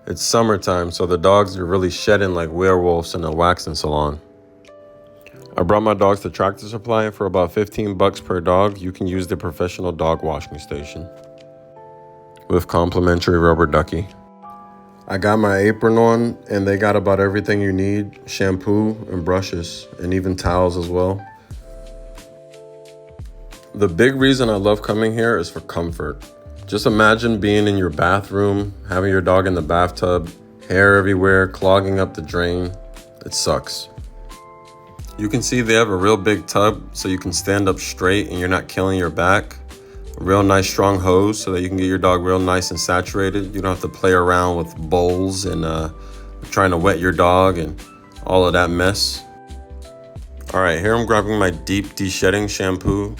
It's summertime, so the dogs are really shedding like werewolves in a waxing salon. I brought my dogs to Tractor Supply, and for about $15 per dog, you can use the professional dog washing station with complimentary rubber ducky. I got my apron on, and they got about everything you need: shampoo and brushes, and even towels as well. The big reason I love coming here is for comfort. Just imagine being in your bathroom, having your dog in the bathtub, hair everywhere, clogging up the drain. It sucks. You can see they have a real big tub so you can stand up straight and you're not killing your back. A real nice strong hose so that you can get your dog real nice and saturated. You don't have to play around with bowls and trying to wet your dog and all of that mess. All right, here I'm grabbing my deep de-shedding shampoo.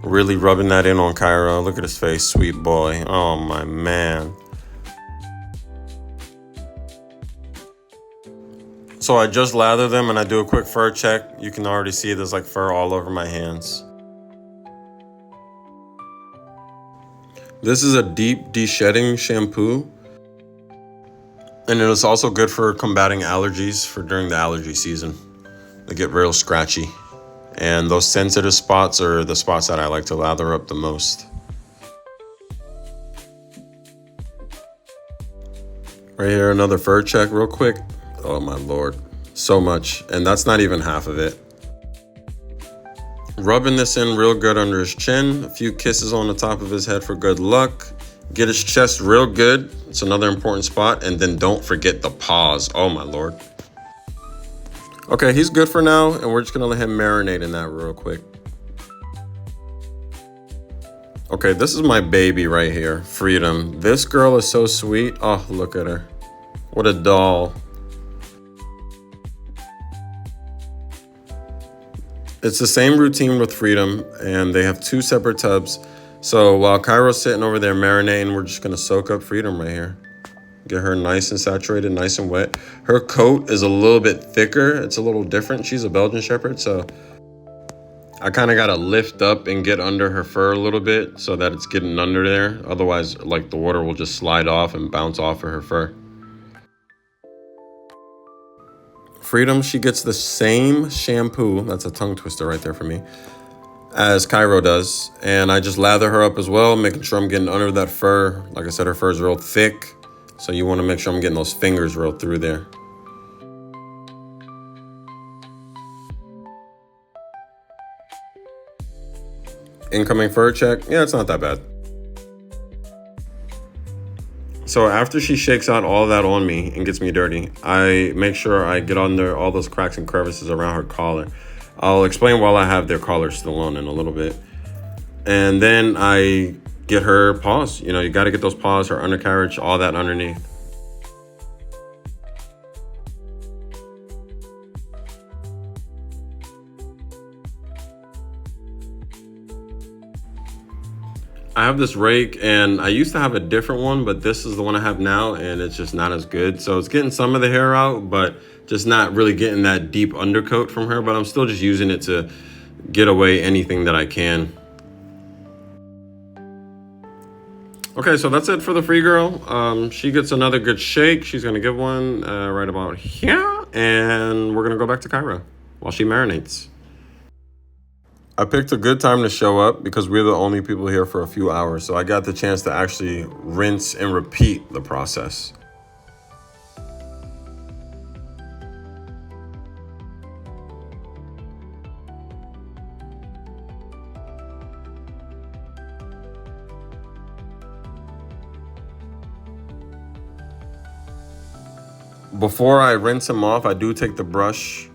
Really rubbing that in on Cairo. Look at his face, sweet boy. Oh my man. So I just lather them and I do a quick fur check. You can already see there's like fur all over my hands. This is a deep de-shedding shampoo. And it is also good for combating allergies for during the allergy season. They get real scratchy. And those sensitive spots are the spots that I like to lather up the most. Right here, another fur check real quick. Oh my Lord, so much. And that's not even half of it. Rubbing this in real good under his chin. A few kisses on the top of his head for good luck. Get his chest real good. It's another important spot. And then don't forget the paws. Oh my Lord. Okay, he's good for now, and we're just gonna let him marinate in that real quick. Okay, this is my baby right here, Freedom. This girl is so sweet. Oh, look at her. What a doll. It's the same routine with Freedom, and they have 2 separate tubs. So while Cairo's sitting over there marinating, we're just gonna soak up Freedom right here. Get her nice and saturated, nice and wet. Her coat is a little bit thicker. It's a little different. She's a Belgian Shepherd, so I kind of got to lift up and get under her fur a little bit so that it's getting under there. Otherwise, like, the water will just slide off and bounce off of her fur. Freedom, she gets the same shampoo. That's a tongue twister right there for me. As Cairo does. And I just lather her up as well, making sure I'm getting under that fur. Like I said, her fur is real thick. So you want to make sure I'm getting those fingers real through there. Incoming fur check. Yeah, it's not that bad. So after she shakes out all that on me and gets me dirty, I make sure I get under all those cracks and crevices around her collar. I'll explain while I have their collar still on in a little bit. And then I get her paws. You know, you got to get those paws, her undercarriage, all that underneath. I have this rake, and I used to have a different one, but this is the one I have now, and it's just not as good. So it's getting some of the hair out, but just not really getting that deep undercoat from her. But I'm still just using it to get away anything that I can. Okay, so that's it for the free girl. She gets another good shake. She's gonna give one right about here, and we're gonna go back to Cairo while she marinates. I picked a good time to show up because we're the only people here for a few hours, so I got the chance to actually rinse and repeat the process. Before I rinse him off, I do take the brush,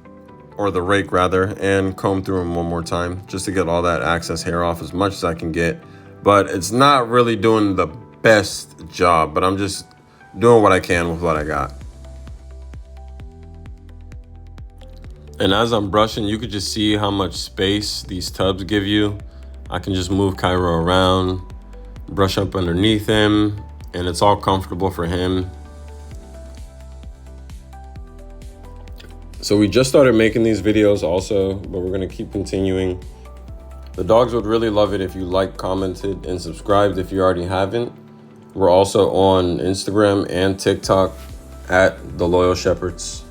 or the rake rather, and comb through him one more time just to get all that excess hair off as much as I can get. But it's not really doing the best job, but I'm just doing what I can with what I got. And as I'm brushing, you could just see how much space these tubs give you. I can just move Cairo around, brush up underneath him, and it's all comfortable for him. So we just started making these videos also, but we're gonna keep continuing. The dogs would really love it if you liked, commented, and subscribed if you already haven't. We're also on Instagram and TikTok at The Loyal Shepherds.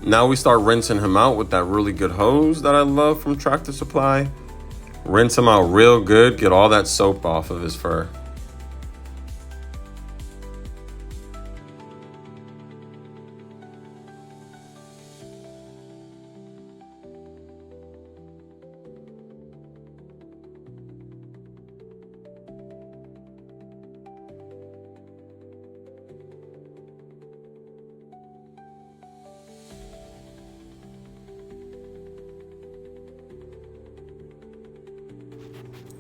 Now we start rinsing him out with that really good hose that I love from Tractor Supply. Rinse him out real good, get all that soap off of his fur.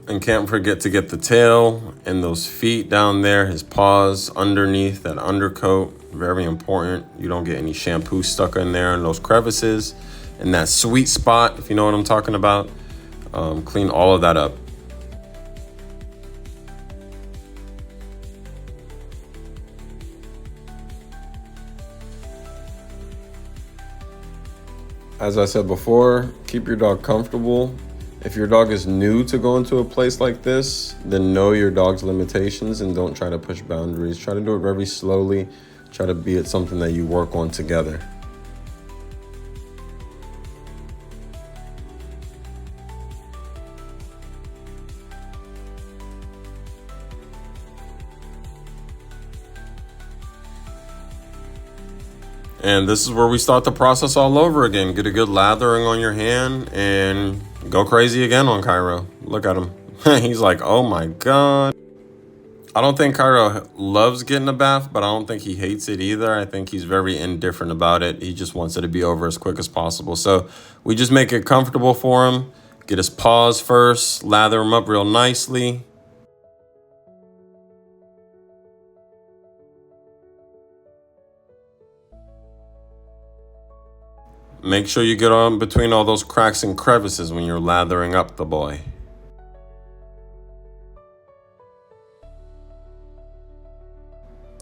And can't forget to get the tail and those feet down there, his paws underneath that undercoat. Very important. You don't get any shampoo stuck in there in those crevices. And that sweet spot, if you know what I'm talking about. Clean all of that up. As I said before, keep your dog comfortable. If your dog is new to going to a place like this, then know your dog's limitations and don't try to push boundaries. Try to do it very slowly. Try to be it something that you work on together. And this is where we start the process all over again. Get a good lathering on your hand and go crazy again on Cairo. Look at him. He's like, oh my God. I don't think Cairo loves getting a bath, but I don't think he hates it either. I think he's very indifferent about it. He just wants it to be over as quick as possible. So we just make it comfortable for him. Get his paws first, lather him up real nicely. Make sure you get on between all those cracks and crevices when you're lathering up the boy.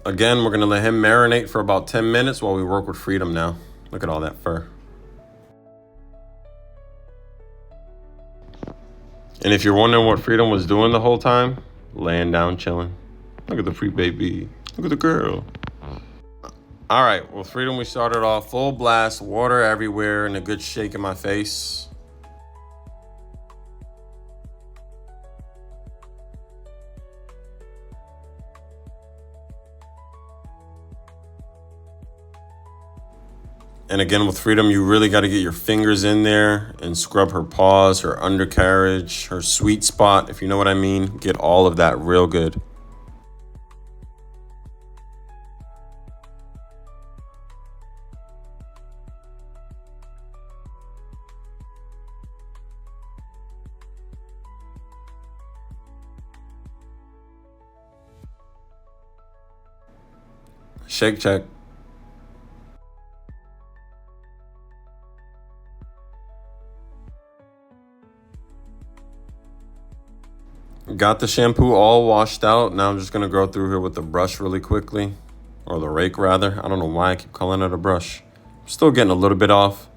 Again, we're gonna let him marinate for about 10 minutes while we work with Freedom now. Look at all that fur. And if you're wondering what Freedom was doing the whole time, laying down, chilling. Look at the free baby. Look at the girl. All right, well, Freedom, we started off full blast, water everywhere, and a good shake in my face. And again, with Freedom, you really got to get your fingers in there and scrub her paws, her undercarriage, her sweet spot, if you know what I mean. Get all of that real good. Shake check. Got the shampoo all washed out. Now I'm just gonna go through here with the brush really quickly, or the rake rather. I don't know why I keep calling it a brush. Still getting a little bit off.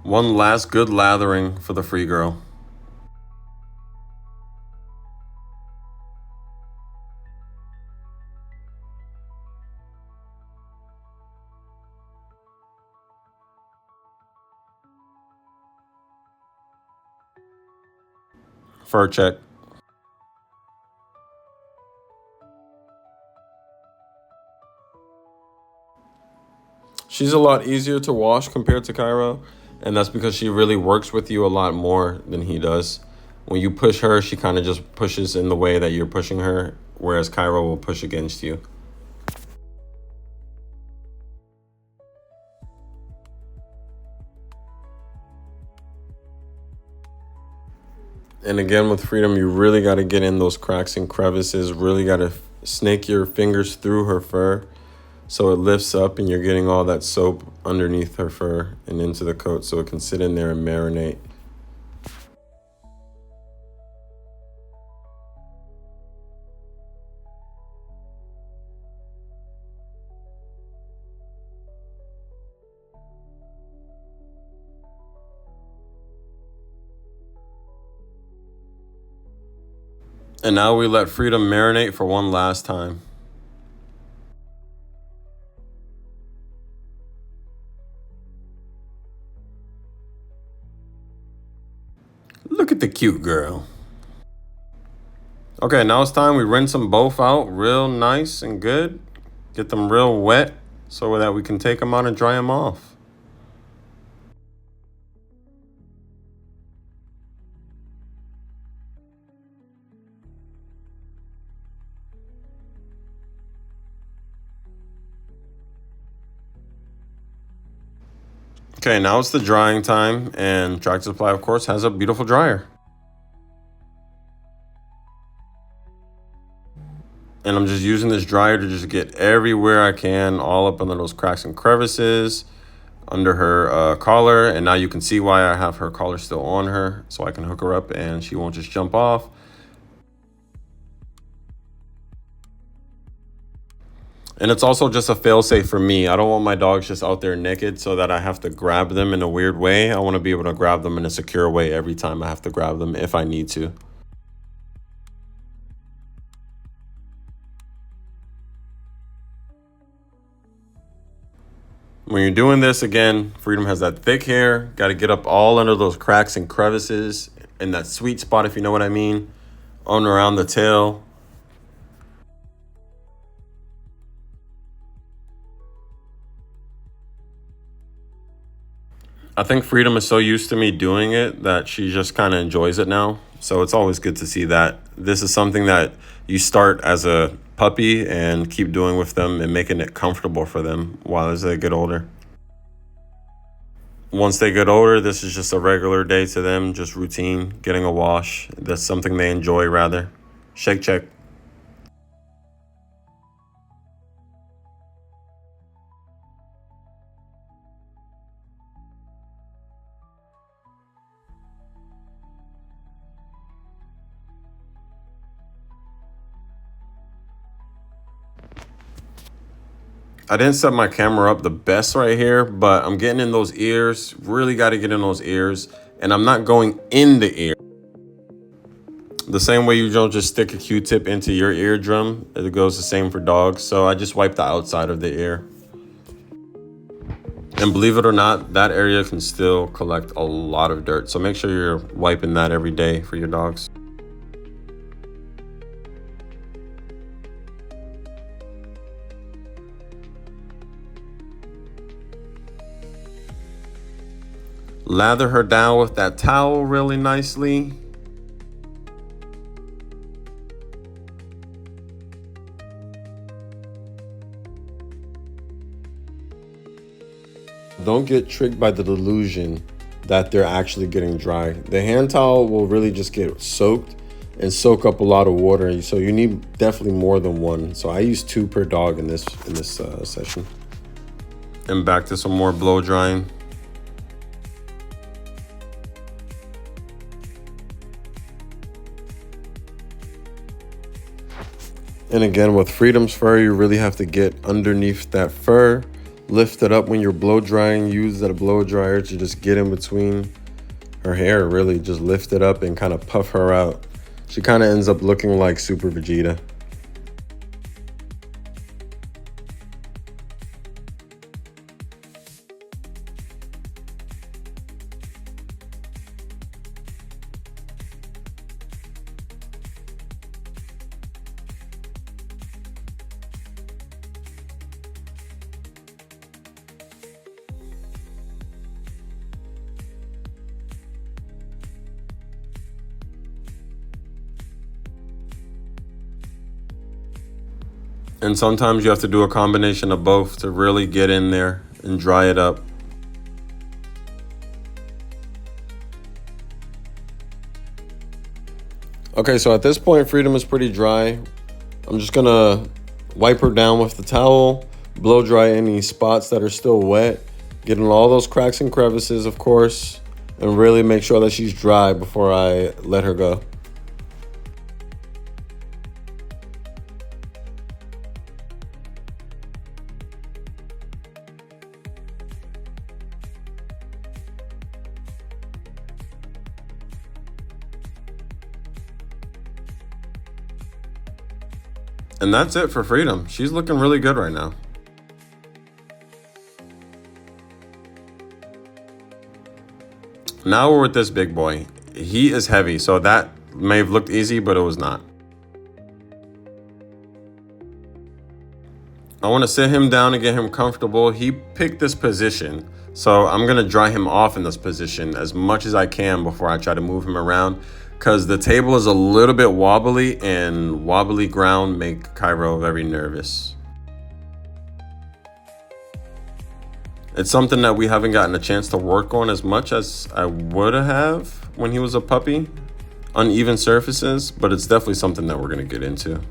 One last good lathering for the free girl. Fur check. She's a lot easier to wash compared to Cairo, and that's because she really works with you a lot more than he does. When you push her, she kind of just pushes in the way that you're pushing her, whereas Cairo will push against you. And again, with Freedom, you really got to get in those cracks and crevices, really got to snake your fingers through her fur so it lifts up and you're getting all that soap underneath her fur and into the coat so it can sit in there and marinate. And now we let Freedom marinate for one last time. Look at the cute girl. Okay, now it's time we rinse them both out real nice and good. Get them real wet so that we can take them out and dry them off. Okay, now it's the drying time, and Tractor Supply, of course, has a beautiful dryer. And I'm just using this dryer to just get everywhere I can, all up under those cracks and crevices, under her collar. And now you can see why I have her collar still on her, so I can hook her up and she won't just jump off. And it's also just a fail-safe for me. I don't want my dogs just out there naked so that I have to grab them in a weird way. I want to be able to grab them in a secure way every time I have to grab them if I need to. When you're doing this, again, Freedom has that thick hair. Got to get up all under those cracks and crevices in that sweet spot, if you know what I mean, on around the tail. I think Freedom is so used to me doing it that she just kind of enjoys it now. So it's always good to see that. This is something that you start as a puppy and keep doing with them and making it comfortable for them while as they get older. Once they get older, this is just a regular day to them, just routine, getting a wash. That's something they enjoy rather. Shake check. I didn't set my camera up the best right here, but I'm getting in those ears. Really got to get in those ears. And I'm not going in the ear. The same way you don't just stick a Q-tip into your eardrum, it goes the same for dogs. So I just wipe the outside of the ear. And believe it or not, that area can still collect a lot of dirt. So make sure you're wiping that every day for your dogs. Lather her down with that towel really nicely. Don't get tricked by the delusion that they're actually getting dry. The hand towel will really just get soaked and soak up a lot of water. So you need definitely more than one. So I use 2 per dog in this session. And back to some more blow drying. And again, with Freedom's fur, you really have to get underneath that fur, lift it up when you're blow drying, use that blow dryer to just get in between her hair, really just lift it up and kind of puff her out. She kind of ends up looking like Super Vegeta. And sometimes you have to do a combination of both to really get in there and dry it up. Okay, so at this point, Freedom is pretty dry. I'm just gonna wipe her down with the towel, blow dry any spots that are still wet, getting all those cracks and crevices, of course, and really make sure that she's dry before I let her go. And that's it for Freedom. She's looking really good right now. Now we're with this big boy. He is heavy, so that may have looked easy, but it was not. I want to sit him down and get him comfortable. He picked this position, so I'm going to dry him off in this position as much as I can before I try to move him around, because the table is a little bit wobbly, and wobbly ground make Cairo very nervous. It's something that we haven't gotten a chance to work on as much as I would have when he was a puppy. Uneven surfaces, but it's definitely something that we're going to get into.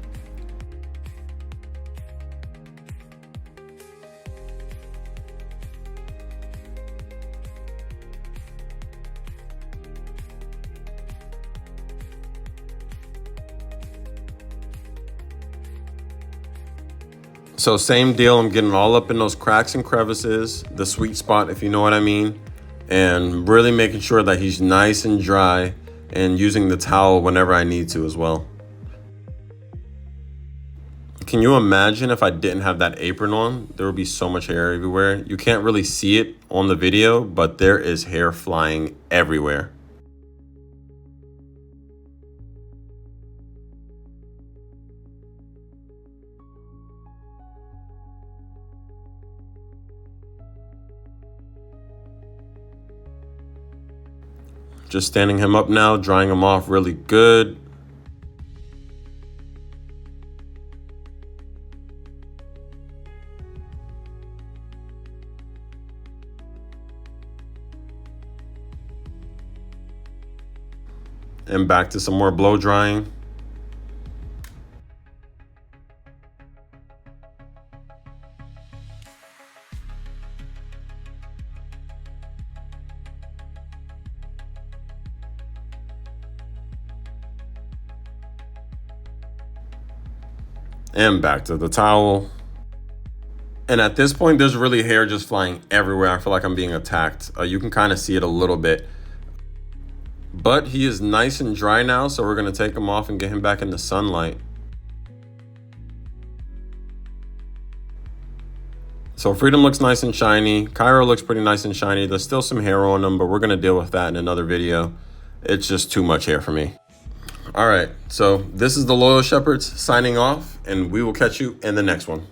So same deal, I'm getting all up in those cracks and crevices, the sweet spot, if you know what I mean, and really making sure that he's nice and dry, and using the towel whenever I need to as well. Can you imagine if I didn't have that apron on? There would be so much hair everywhere. You can't really see it on the video, but there is hair flying everywhere. Just standing him up now, drying him off really good. And back to some more blow drying. And back to the towel. And at this point, there's really hair just flying everywhere. I feel like I'm being attacked. You can kind of see it a little bit. But he is nice and dry now, so we're going to take him off and get him back in the sunlight. So Freedom looks nice and shiny. Cairo looks pretty nice and shiny. There's still some hair on him, but we're going to deal with that in another video. It's just too much hair for me. All right, so this is the Loyal Shepherds signing off, and we will catch you in the next one.